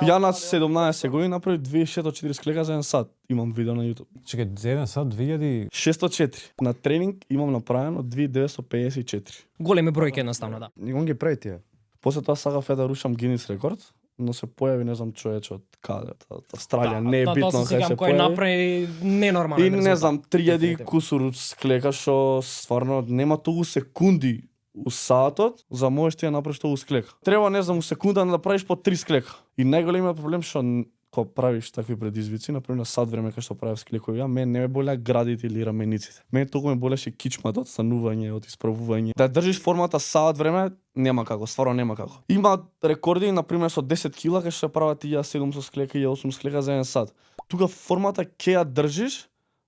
Ја на 17 години направив 2604 клека за 1 сат. Имам видео на YouTube. Чекај, за 1 сат 2000 604. На тренинг имам направено 2954. Големи бројки едноставно, да. Никога ги прави тие. После тоа сакав да рушам Гинис рекорд, но се појави не знам човече од каде, од Австралија, не е битно Тоа се кај сеќавам се кој појави. направи ненормален И не резултат. знам 3000 Дефинитивно. кусур склека што стварно нема толку секунди у сатот за можеш ти да направиш тоа склека. Треба не знам у секунда да правиш по 3 склека. И најголемиот проблем што кога правиш такви предизвици, например на сат време кога што правев склекови, мен не ме болеа градите или рамениците. Мене толку ме болеше кичмата од станување, од исправување. Да држиш формата сат време нема како, стварно нема како. Има рекорди например со 10 кила кај што се прават и 700 склека и 8 склека за 1 сат. Тука формата ќе ја држиш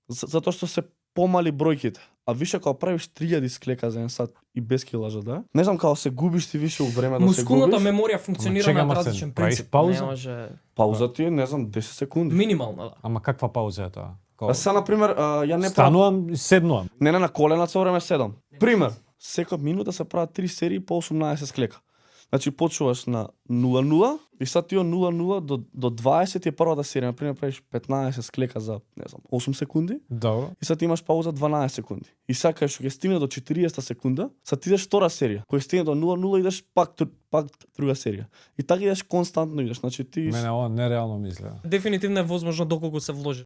затоа што се помали бројките. А више кога правиш 3000 склека за 1 сат и без килажа, да? Не знам како се губиш ти више у време да се Мускулната губиш. меморија функционира Чекам, на Арсен, различен правиш принцип. пауза? Не може Пауза ти е, не знам, 10 секунди. минимално, да. Ама каква пауза е тоа? А сега, например, ја не правам... Станувам и седнувам. Не, на колена цело време седам. Пример, секоја минута се прават 3 серии по 18 склека. Значи почуваш на 0-0 и сад ти од 0-0 до 20 е првата серија. Например, правиш 15 склека за, не знам, 8 секунди Добро. и сад имаш пауза 12 секунди. И сега кај што ќе стигне до 40 секунда, сад ти идеш втора серија. Кој стигне до 0-0 идеш пак друга серија. И така идеш константно идеш. Значи ти Мене ова нереално мислеа. Дефинитивно е возможно доколку се вложи.